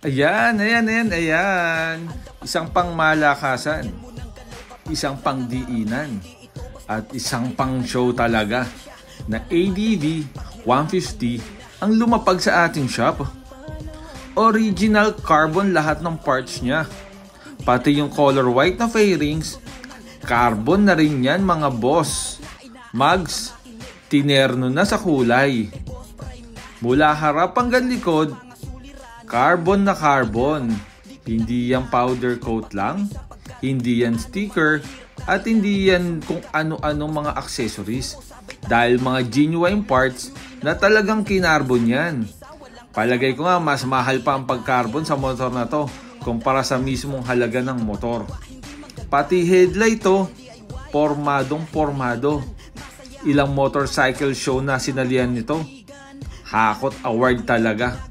Ayan. Isang pangmalakasan, isang pangdiinan, at isang pang show talaga na ADV 150 ang lumapag sa ating shop. Original carbon lahat ng parts niya. Pati yung color white na fairings, carbon na rin yan mga boss. Mags, tinerno na sa kulay. Mula harap hanggang likod, carbon na carbon. Hindi yan powder coat lang, hindi yan sticker, at hindi yan kung ano-anong mga accessories. Dahil mga genuine parts na talagang kinarbon yan. Palagay ko nga mas mahal pa ang pag-carbon sa motor na to kumpara sa mismong halaga ng motor. Pati headlight to, pormadong-pormado. Ilang motorcycle show na sinalihan nito. Hakot award talaga.